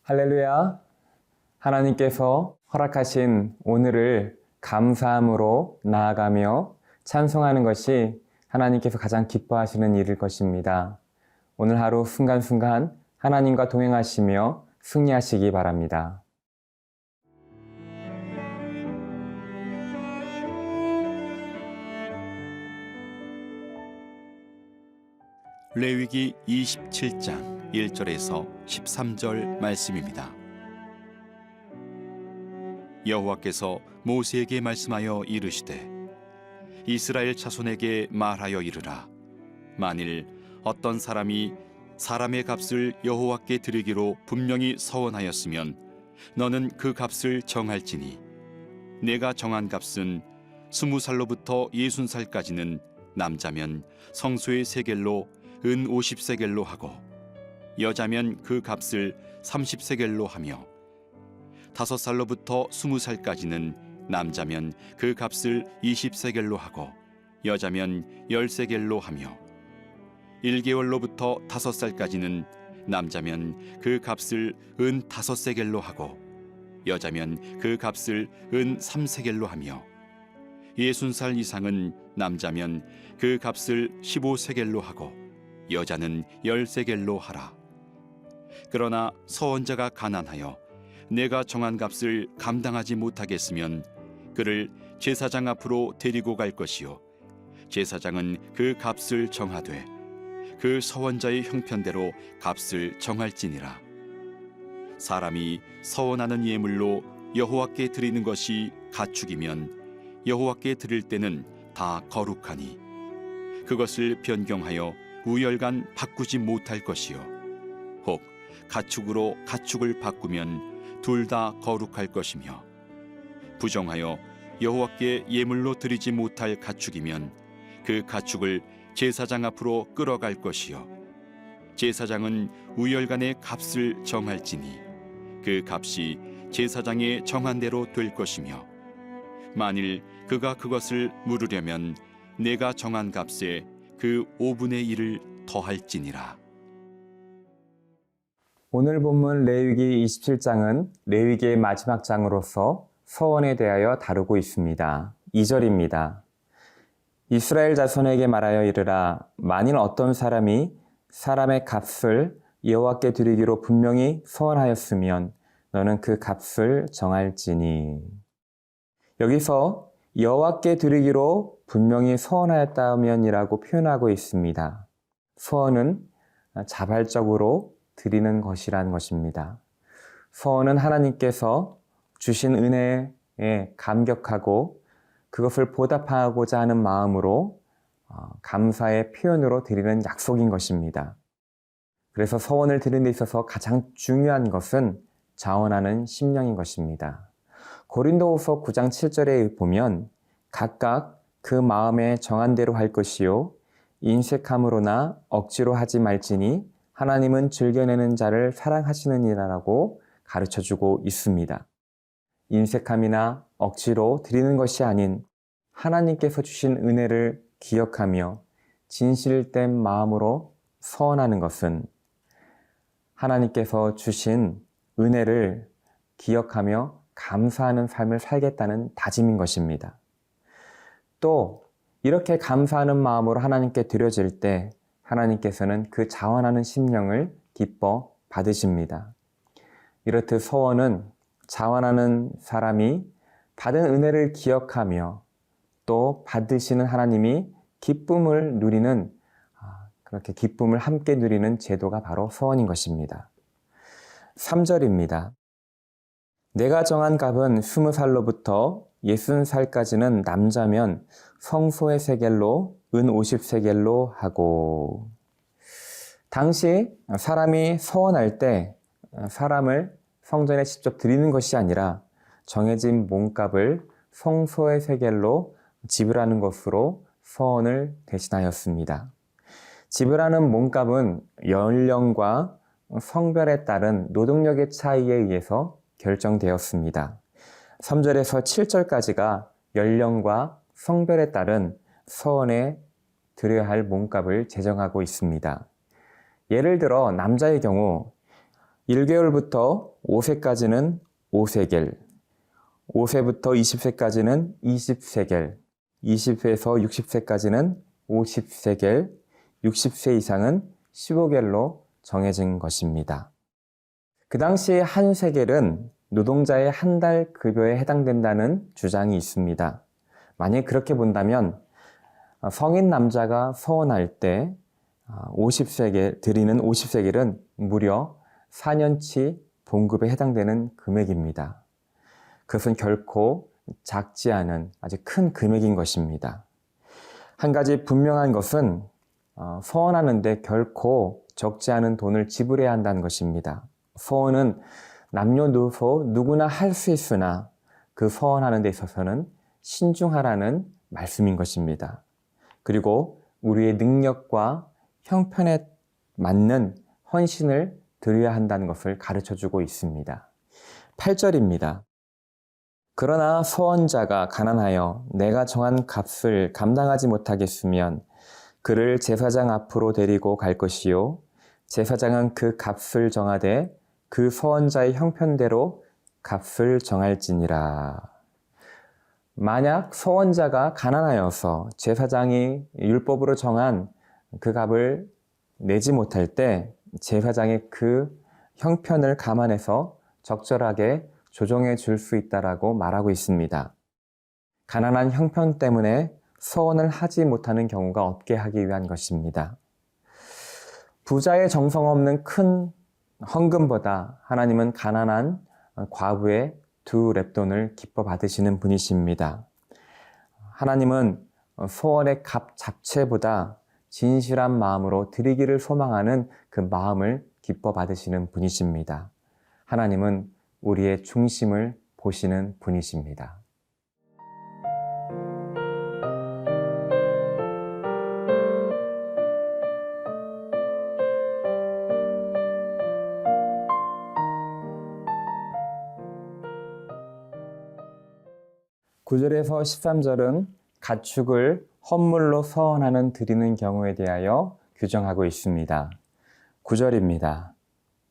할렐루야! 하나님께서 허락하신 오늘을 감사함으로 나아가며 찬송하는 것이 하나님께서 가장 기뻐하시는 일일 것입니다. 오늘 하루 순간순간 하나님과 동행하시며 승리하시기 바랍니다. 레위기 27장 1절에서 13절 말씀입니다. 여호와께서 모세에게 말씀하여 이르시되 이스라엘 자손에게 말하여 이르라. 만일 어떤 사람이 사람의 값을 여호와께 드리기로 분명히 서원하였으면 너는 그 값을 정할지니 내가 정한 값은 20살로부터 60살까지는 남자면 성소의 세겔로 은 50세겔로 하고 여자면 그 값을 30세겔로 하며 5살로부터 20살까지는 남자면 그 값을 20세겔로 하고 여자면 10세겔로 하며 1개월로부터 5살까지는 남자면 그 값을 은 5세겔로 하고 여자면 그 값을 은 3세겔로 하며 60살 이상은 남자면 그 값을 15세겔로 하고 여자는 10세겔로 하라. 그러나 서원자가 가난하여 내가 정한 값을 감당하지 못하겠으면 그를 제사장 앞으로 데리고 갈 것이요 제사장은 그 값을 정하되 그 서원자의 형편대로 값을 정할지니라. 사람이 서원하는 예물로 여호와께 드리는 것이 가축이면 여호와께 드릴 때는 다 거룩하니 그것을 변경하여 우열간 바꾸지 못할 것이요 혹 가축으로 가축을 바꾸면 둘 다 거룩할 것이며 부정하여 여호와께 예물로 드리지 못할 가축이면 그 가축을 제사장 앞으로 끌어갈 것이요 제사장은 우열간의 값을 정할지니 그 값이 제사장의 정한 대로 될 것이며 만일 그가 그것을 물으려면 내가 정한 값에 그 5분의 1을 더할지니라. 오늘 본문 레위기 27장은 레위기의 마지막 장으로서 서원에 대하여 다루고 있습니다. 2절입니다. 이스라엘 자손에게 말하여 이르라. 만일 어떤 사람이 사람의 값을 여호와께 드리기로 분명히 서원하였으면 너는 그 값을 정할지니. 여기서 여호와께 드리기로 분명히 서원하였다면이라고 표현하고 있습니다. 서원은 자발적으로 드리는 것이라는 것입니다. 서원은 하나님께서 주신 은혜에 감격하고 그것을 보답하고자 하는 마음으로 감사의 표현으로 드리는 약속인 것입니다. 그래서 서원을 드리는 데 있어서 가장 중요한 것은 자원하는 심령인 것입니다. 고린도후서 9장 7절에 보면 각각 그 마음에 정한 대로 할 것이요 인색함으로나 억지로 하지 말지니 하나님은 즐겨내는 자를 사랑하시느니라라고 가르쳐주고 있습니다. 인색함이나 억지로 드리는 것이 아닌 하나님께서 주신 은혜를 기억하며 진실된 마음으로 서원하는 것은 하나님께서 주신 은혜를 기억하며 감사하는 삶을 살겠다는 다짐인 것입니다. 또 이렇게 감사하는 마음으로 하나님께 드려질 때 하나님께서는 그 자원하는 심령을 기뻐 받으십니다. 이렇듯 서원은 자원하는 사람이 받은 은혜를 기억하며 또 받으시는 하나님이 기쁨을 누리는 그렇게 기쁨을 함께 누리는 제도가 바로 서원인 것입니다. 3절입니다. 내가 정한 값은 20살로부터 60살까지는 남자면 성소의 세겔로 은 50세겔로 하고 당시 사람이 서원할 때 사람을 성전에 직접 드리는 것이 아니라 정해진 몸값을 성소의 세겔로 지불하는 것으로 서원을 대신하였습니다. 지불하는 몸값은 연령과 성별에 따른 노동력의 차이에 의해서 결정되었습니다. 3절에서 7절까지가 연령과 성별에 따른 서원에 드려야 할 몸값을 제정하고 있습니다. 예를 들어 남자의 경우 1개월부터 5세까지는 5세겔, 5세부터 20세까지는 20세겔, 20세에서 60세까지는 50세겔, 60세 이상은 15겔로 정해진 것입니다. 그 당시 한 세겔은 노동자의 한 달 급여에 해당된다는 주장이 있습니다. 만약 그렇게 본다면 성인 남자가 서원할 때 50세겔, 드리는 50세겔은 무려 4년치 봉급에 해당되는 금액입니다. 그것은 결코 작지 않은 아주 큰 금액인 것입니다. 한 가지 분명한 것은 서원하는데 결코 적지 않은 돈을 지불해야 한다는 것입니다. 서원은 남녀노소 누구나 할 수 있으나 그 서원하는 데 있어서는 신중하라는 말씀인 것입니다. 그리고 우리의 능력과 형편에 맞는 헌신을 드려야 한다는 것을 가르쳐주고 있습니다. 8절입니다. 그러나 서원자가 가난하여 내가 정한 값을 감당하지 못하겠으면 그를 제사장 앞으로 데리고 갈 것이요 제사장은 그 값을 정하되 그 서원자의 형편대로 값을 정할지니라. 만약 서원자가 가난하여서 제사장이 율법으로 정한 그 값을 내지 못할 때 제사장이 그 형편을 감안해서 적절하게 조정해 줄 수 있다라고 말하고 있습니다. 가난한 형편 때문에 서원을 하지 못하는 경우가 없게 하기 위한 것입니다. 부자의 정성 없는 큰 헌금보다 하나님은 가난한 과부의 2렙돈을 기뻐 받으시는 분이십니다. 하나님은 서원의 값 자체보다 진실한 마음으로 드리기를 소망하는 그 마음을 기뻐 받으시는 분이십니다. 하나님은 우리의 중심을 보시는 분이십니다. (9절에서) 13절은 가축을 헌물로 서원하는 드리는 경우에 대하여 규정하고 있습니다. 9절입니다.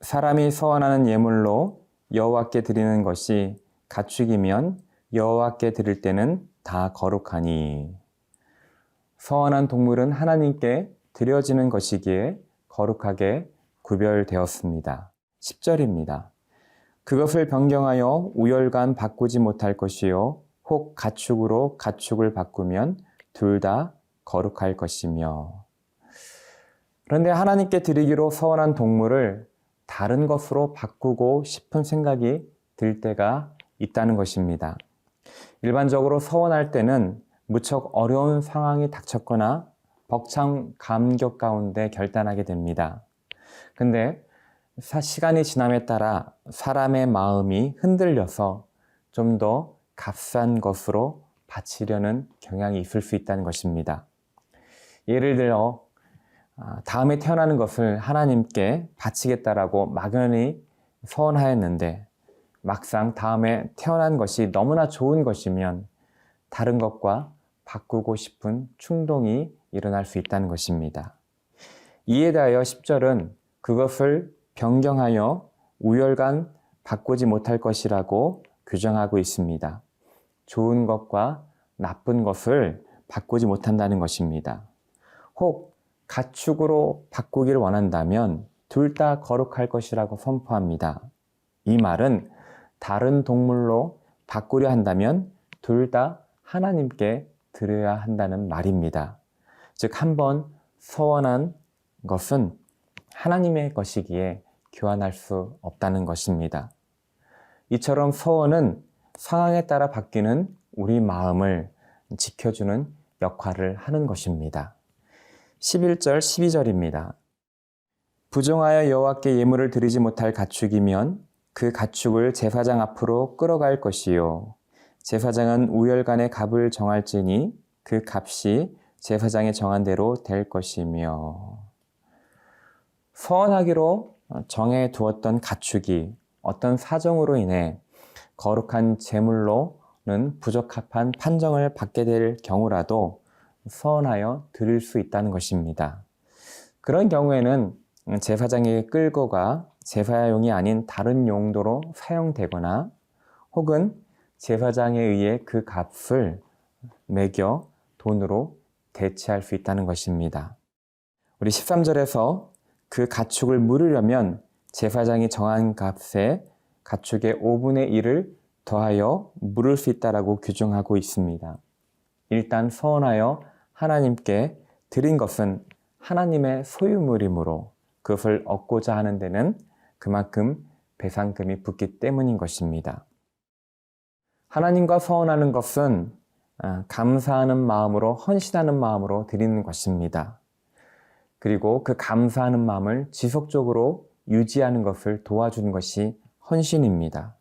사람이 서원하는 예물로 여호와께 드리는 것이 가축이면 여호와께 드릴 때는 다 거룩하니. 서원한 동물은 하나님께 드려지는 것이기에 거룩하게 구별되었습니다. 10절입니다. 그것을 변경하여 우열간 바꾸지 못할 것이요 혹 가축으로 가축을 바꾸면 둘 다 거룩할 것이며. 그런데 하나님께 드리기로 서원한 동물을 다른 것으로 바꾸고 싶은 생각이 들 때가 있다는 것입니다. 일반적으로 서원할 때는 무척 어려운 상황이 닥쳤거나 벅찬 감격 가운데 결단하게 됩니다. 근데 시간이 지남에 따라 사람의 마음이 흔들려서 좀 더 값싼 것으로 바치려는 경향이 있을 수 있다는 것입니다. 예를 들어 다음에 태어나는 것을 하나님께 바치겠다라고 막연히 서원하였는데 막상 다음에 태어난 것이 너무나 좋은 것이면 다른 것과 바꾸고 싶은 충동이 일어날 수 있다는 것입니다. 이에 대하여 10절은 그것을 변경하여 우열간 바꾸지 못할 것이라고 규정하고 있습니다. 좋은 것과 나쁜 것을 바꾸지 못한다는 것입니다. 혹 가축으로 바꾸기를 원한다면 둘 다 거룩할 것이라고 선포합니다. 이 말은 다른 동물로 바꾸려 한다면 둘 다 하나님께 드려야 한다는 말입니다. 즉, 한번 서원한 것은 하나님의 것이기에 교환할 수 없다는 것입니다. 이처럼 서원은 상황에 따라 바뀌는 우리 마음을 지켜주는 역할을 하는 것입니다. 11절, 12절입니다. 부정하여 여호와께 예물을 드리지 못할 가축이면 그 가축을 제사장 앞으로 끌어갈 것이요 제사장은 우열간의 값을 정할지니 그 값이 제사장이 정한 대로 될 것이며. 서원하기로 정해 두었던 가축이 어떤 사정으로 인해 거룩한 제물로는 부적합한 판정을 받게 될 경우라도 서원하여 드릴 수 있다는 것입니다. 그런 경우에는 제사장에게 끌고 가 제사용이 아닌 다른 용도로 사용되거나 혹은 제사장에 의해 그 값을 매겨 돈으로 대체할 수 있다는 것입니다. 우리 13절에서 그 가축을 물으려면 제사장이 정한 값에 가축의 5분의 1을 더하여 물을 수 있다라고 규정하고 있습니다. 일단 서원하여 하나님께 드린 것은 하나님의 소유물이므로 그것을 얻고자 하는 데는 그만큼 배상금이 붙기 때문인 것입니다. 하나님과 서원하는 것은 감사하는 마음으로, 헌신하는 마음으로 드리는 것입니다. 그리고 그 감사하는 마음을 지속적으로 유지하는 것을 도와주는 것이 헌신입니다.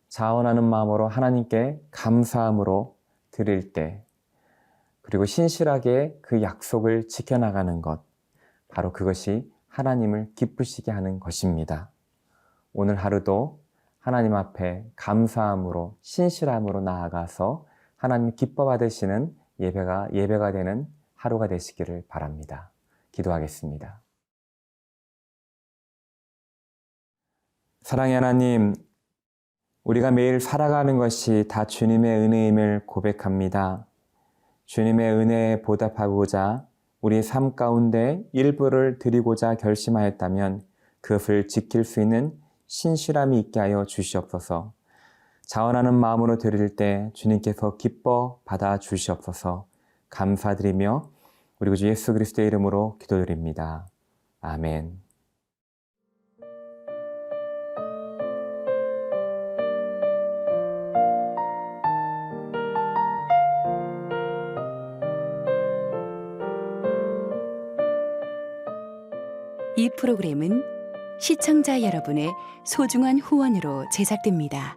자원하는 마음으로 하나님께 감사함으로 드릴 때, 그리고 신실하게 그 약속을 지켜나가는 것, 바로 그것이 하나님을 기쁘시게 하는 것입니다. 오늘 하루도 하나님 앞에 감사함으로, 신실함으로 나아가서 하나님 기뻐 받으시는 예배가 되는 하루가 되시기를 바랍니다. 기도하겠습니다. 사랑의 하나님, 우리가 매일 살아가는 것이 다 주님의 은혜임을 고백합니다. 주님의 은혜에 보답하고자 우리 삶 가운데 일부를 드리고자 결심하였다면 그것을 지킬 수 있는 신실함이 있게 하여 주시옵소서. 자원하는 마음으로 드릴 때 주님께서 기뻐 받아 주시옵소서. 감사드리며 우리 구주 예수 그리스도의 이름으로 기도드립니다. 아멘. 이 프로그램은 시청자 여러분의 소중한 후원으로 제작됩니다.